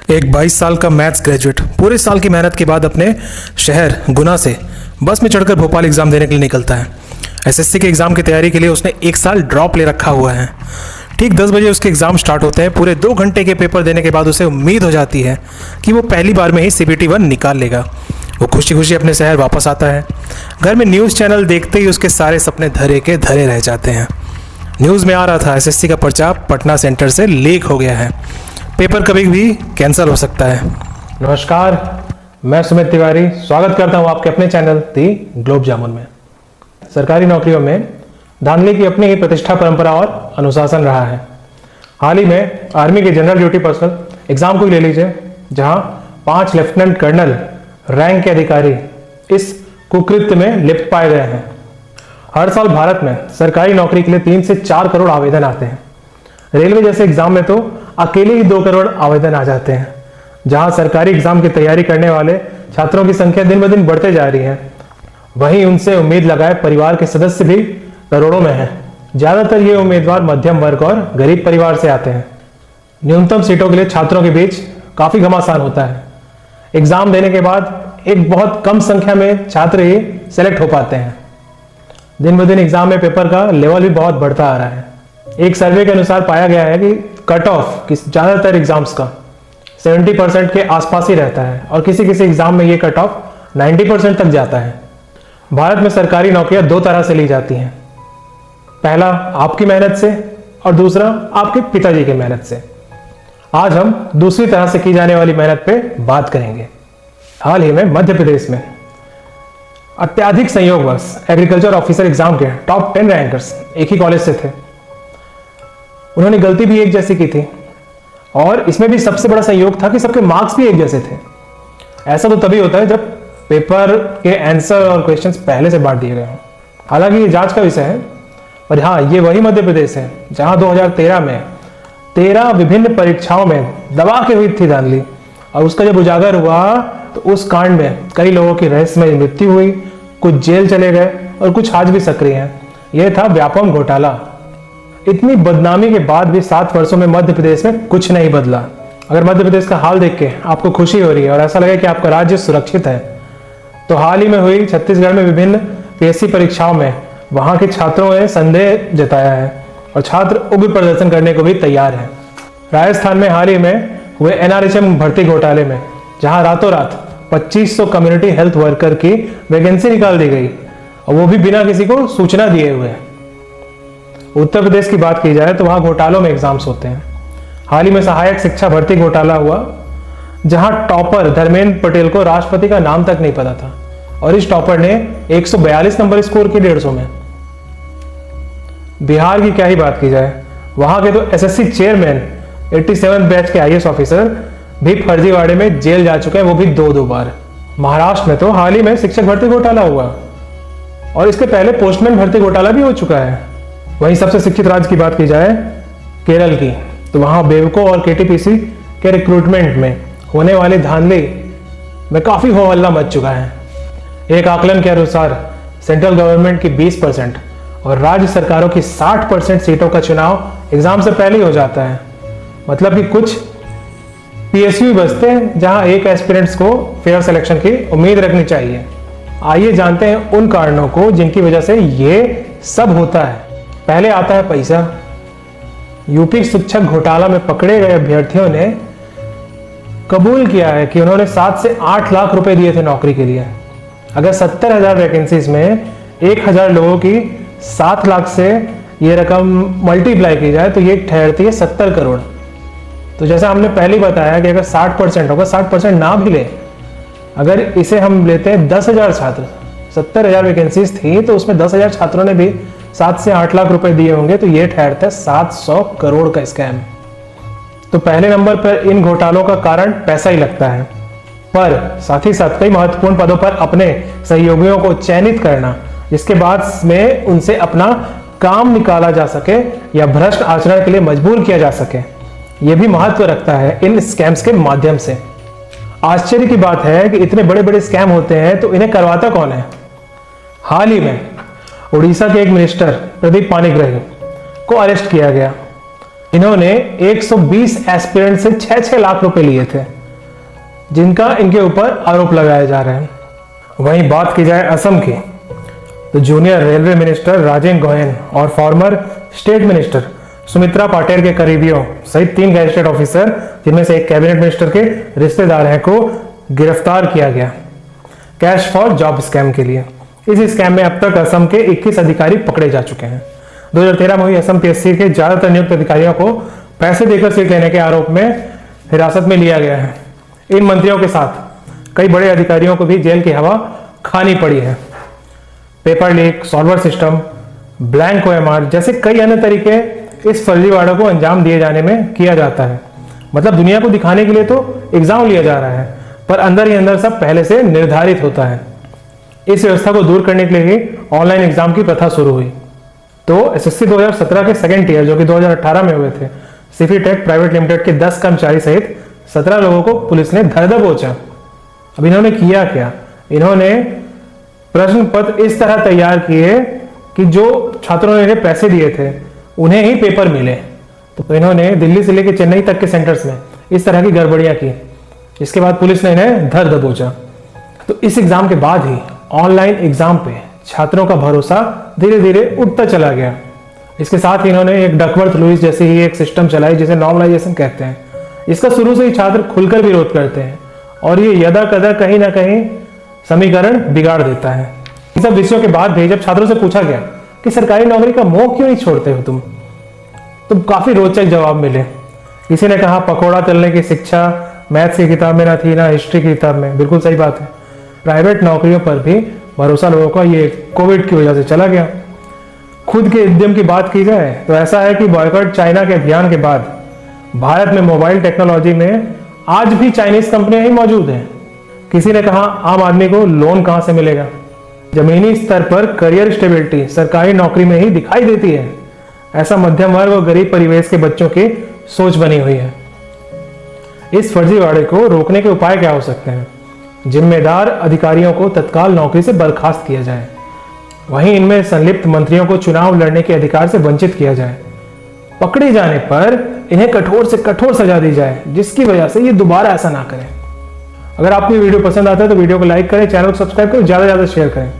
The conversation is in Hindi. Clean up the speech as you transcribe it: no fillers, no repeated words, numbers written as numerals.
एक 22 साल का मैथ्स ग्रेजुएट पूरे साल की मेहनत के बाद अपने शहर गुना से बस में चढ़कर भोपाल एग्ज़ाम देने के लिए निकलता है। एसएससी के एग्ज़ाम की तैयारी के लिए उसने 1 साल ड्रॉप ले रखा हुआ है। ठीक 10 बजे उसके एग्ज़ाम स्टार्ट होते हैं। पूरे 2 घंटे के पेपर देने के बाद उसे उम्मीद हो जाती है कि वो पहली बार में ही CBT 1 निकाल लेगा। वो खुशी खुशी अपने शहर वापस आता है। घर में न्यूज़ चैनल देखते ही उसके सारे सपने धरे के धरे रह जाते हैं। न्यूज़ में आ रहा था एसएससी का पर्चा पटना सेंटर से लीक हो गया है, पेपर कभी भी कैंसिल हो सकता है। नमस्कार, मैं सुमित तिवारी स्वागत करता हूं आपके अपने चैनल दी ग्लोब जामुन में। सरकारी नौकरियों में धांधली की अपनी ही प्रतिष्ठा, परंपरा और अनुशासन रहा है। हाल ही में आर्मी के जनरल ड्यूटी पर्सनल एग्जाम को ही ले लीजिए, जहां 5 लेफ्टिनेंट कर्नल रैंक के अधिकारी इस कुकृत्य में लिप्त पाए गए हैं। हर साल भारत में सरकारी नौकरी के लिए 3 से 4 करोड़ आवेदन आते हैं। रेलवे जैसे एग्जाम में तो अकेले ही 2 करोड़ आवेदन आ जाते हैं। जहां सरकारी एग्जाम की तैयारी करने वाले छात्रों की संख्या दिन ब दिन बढ़ते जा रही है, वहीं उनसे उम्मीद लगाए परिवार के सदस्य भी करोड़ों में हैं। ज्यादातर ये उम्मीदवार मध्यम वर्ग और गरीब परिवार से आते हैं। न्यूनतम सीटों के लिए छात्रों के बीच काफी घमासान होता है। एग्जाम देने के बाद एक बहुत कम संख्या में छात्र ही सेलेक्ट हो पाते हैं। दिन ब दिन एग्जाम में पेपर का लेवल भी बहुत बढ़ता आ रहा है। एक सर्वे के अनुसार पाया गया है कि कट ऑफ ज्यादातर एग्जाम्स का 70% के आसपास ही रहता है और किसी किसी एग्जाम में ये कट ऑफ 90% तक जाता है। भारत में सरकारी नौकरियां 2 तरह से ली जाती हैं। पहला आपकी मेहनत से और दूसरा आपके पिताजी की मेहनत से। आज हम दूसरी तरह से की जाने वाली मेहनत पे बात करेंगे। हाल ही में मध्य प्रदेश में अत्यधिक संयोगवश एग्रीकल्चर ऑफिसर एग्जाम के टॉप 10 रैंकर्स एक ही कॉलेज से थे। उन्होंने गलती भी एक जैसी की थी और इसमें भी सबसे बड़ा संयोग था कि सबके मार्क्स भी एक जैसे थे। ऐसा तो तभी होता है जब पेपर के आंसर और क्वेश्चंस पहले से बांट दिए गए हों। हालांकि ये जांच का विषय है, पर हाँ, ये वही मध्य प्रदेश है जहां 2013 में 13 विभिन्न परीक्षाओं में दबा के हुई थी धांधली, और उसका जब उजागर हुआ तो उस कांड में कई लोगों की रहस्यमय मृत्यु हुई, कुछ जेल चले गए और कुछ आज भी सक्रिय हैं। यह था व्यापम घोटाला। इतनी बदनामी के बाद भी 7 वर्षों में मध्य प्रदेश में कुछ नहीं बदला। अगर मध्य प्रदेश का हाल देख के आपको खुशी हो रही है और ऐसा लगे कि आपका राज्य सुरक्षित है, तो हाल ही में हुई छत्तीसगढ़ में विभिन्न PSC परीक्षाओं में वहां के छात्रों ने संदेह जताया है और छात्र उग्र प्रदर्शन करने को भी तैयार है। राजस्थान में हाल ही में हुए NRHM भर्ती घोटाले में जहां रातों रात 2500 कम्युनिटी हेल्थ वर्कर की वैकेंसी निकाल दी गई, और वो भी बिना किसी को सूचना दिए हुए। उत्तर प्रदेश की बात की जाए तो वहां घोटालों में एग्जाम्स होते हैं। हाल ही में सहायक शिक्षा भर्ती घोटाला हुआ, जहां टॉपर धर्मेंद्र पटेल को राष्ट्रपति का नाम तक नहीं पता था और इस टॉपर ने 142 नंबर स्कोर किए 150 में। बिहार की क्या ही बात की जाए, वहां के तो SSC चेयरमैन 87 बैच के IAS ऑफिसर भी फर्जीवाड़े में जेल जा चुके हैं, वो भी 2 बार। महाराष्ट्र में तो हाल ही में शिक्षक भर्ती घोटाला हुआ और इसके पहले पोस्टमैन भर्ती घोटाला भी हो चुका है। वहीं सबसे शिक्षित राज्य की बात की जाए केरल की, तो वहां बेवको और KTPC के रिक्रूटमेंट में होने वाली धांधली में काफी हो हल्ला मच चुका है। एक आकलन के अनुसार सेंट्रल गवर्नमेंट की 20% और राज्य सरकारों की 60% सीटों का चुनाव एग्जाम से पहले ही हो जाता है। मतलब कि कुछ PSU बचते हैं जहां एक एस्पिरेंट्स को फेयर सिलेक्शन की उम्मीद रखनी चाहिए। आइए जानते हैं उन कारणों को जिनकी वजह से ये सब होता है। पहले आता है पैसा। यूपी शिक्षक घोटाला में पकड़े गए अभ्यर्थियों ने कबूल किया है कि उन्होंने 7 से 8 लाख रुपए दिए थे नौकरी के लिए। अगर 70,000 वैकेंसीज में 1000 लोगों की 7 लाख से ये रकम मल्टीप्लाई की जाए तो ये ठहरती है 70 करोड़। तो जैसा हमने पहले ही बताया कि अगर 60% होगा, 60% ना भी ले, अगर इसे हम लेते हैं 10,000 छात्र, 70,000 वैकेंसीज थी तो उसमें 10,000 छात्रों ने भी 7 से 8 लाख रुपए दिए होंगे, तो ये ठहरता है 700 करोड़ का स्कैम। तो पहले नंबर पर इन घोटालों का कारण पैसा ही लगता है, पर साथ ही साथ कई महत्वपूर्ण पदों पर अपने सहयोगियों को चयनित करना, जिसके बाद में उनसे अपना काम निकाला जा सके या भ्रष्ट आचरण के लिए मजबूर किया जा सके, यह भी महत्व रखता है इन स्कैम्स के माध्यम से। आश्चर्य की बात है कि इतने बड़े बड़े स्कैम होते हैं तो इन्हें करवाता कौन है। हाल ही में उड़ीसा के एक मिनिस्टर प्रदीप पाणिग्राही को अरेस्ट किया गया। इन्होंने 120 एस्पिरेंट से 6-6 लाख रुपए लिए थे। जिनका इनके ऊपर आरोप लगाए जा रहे हैं। वहीं बात की जाए असम की, तो junior railway minister Rajendra Gohain और former state minister Sumitra Patel के करीबियों सहित 3 गैजेटेड ऑफिसर, जिनमें से एक कैबिनेट मिनिस्टर के रिश्तेदार हैं, को गिरफ्तार किया गया कैश फॉर जॉब स्कैम के लिए। इस स्कैम में अब तक असम के 21 अधिकारी पकड़े जा चुके हैं। 2013 में हुई असम पीएससी के ज्यादातर नियुक्त अधिकारियों को पैसे देकर सीट लेने के आरोप में हिरासत में लिया गया है। इन मंत्रियों के साथ कई बड़े अधिकारियों को भी जेल की हवा खानी पड़ी है। Paper leak, solver system, blank OMR जैसे कई अन्य तरीके इस फर्जीवाड़े को अंजाम दिए जाने में किया जाता है। मतलब दुनिया को दिखाने के लिए तो एग्जाम लिया जा रहा है, पर अंदर ही अंदर सब पहले से निर्धारित होता है। इस व्यवस्था को दूर करने के लिए ही ऑनलाइन एग्जाम की प्रथा शुरू हुई। तो एसएससी 2017 के सेकेंड ईयर, जो कि 2018 में हुए थे, सिफी टेक प्राइवेट लिमिटेड के 10 कर्मचारी सहित 17 लोगों को पुलिस ने धर दबोचा। अब इन्होंने किया क्या? इन्होंने प्रश्न पत्र इस तरह तैयार किए कि जो छात्रों ने पैसे दिए थे उन्हें ही पेपर मिले। तो इन्होंने दिल्ली से लेकर चेन्नई तक के सेंटर्स में इस तरह की गड़बड़ियां की, जिसके बाद पुलिस ने इन्हें धर दबोचा। तो इस एग्जाम के बाद ही ऑनलाइन एग्जाम पे छात्रों का भरोसा धीरे धीरे उठता चला गया। इसके साथ ही इन्होंने एक डकवर्थ लुईस जैसी ही एक सिस्टम चलाई, जिसे नॉर्मलाइजेशन कहते हैं। इसका शुरू से ही छात्र खुलकर विरोध करते हैं और ये यदा कदा कहीं ना कहीं समीकरण बिगाड़ देता है। इन सब विषयों के बाद भी जब छात्रों से पूछा गया कि सरकारी नौकरी का मोह क्यों नहीं छोड़ते हो तुम, तो काफी रोचक जवाब मिले। किसी ने कहा पकौड़ा तलने की शिक्षा मैथ्स की किताब में ना थी, ना हिस्ट्री की किताब में। बिल्कुल सही बात है। प्राइवेट नौकरियों पर भी भरोसा लोगों का ये कोविड की वजह से चला गया। खुद के उद्यम की बात की जाए तो ऐसा है कि बॉयकॉट चाइना के अभियान के बाद भारत में मोबाइल टेक्नोलॉजी में आज भी चाइनीज कंपनियां ही मौजूद हैं। किसी ने कहा आम आदमी को लोन कहां से मिलेगा? जमीनी स्तर पर करियर स्टेबिलिटी सरकारी नौकरी में ही दिखाई देती है। ऐसा मध्यम वर्ग और गरीब परिवेश के बच्चों की सोच बनी हुई है। इस फर्जीवाड़े को रोकने के उपाय क्या हो सकते हैं? जिम्मेदार अधिकारियों को तत्काल नौकरी से बर्खास्त किया जाए। वहीं इनमें संलिप्त मंत्रियों को चुनाव लड़ने के अधिकार से वंचित किया जाए। पकड़े जाने पर इन्हें कठोर से कठोर सजा दी जाए, जिसकी वजह से ये दोबारा ऐसा ना करें। अगर आपको ये वीडियो पसंद आता है तो वीडियो को लाइक करें, चैनल को सब्सक्राइब करें, ज्यादा से ज्यादा शेयर करें।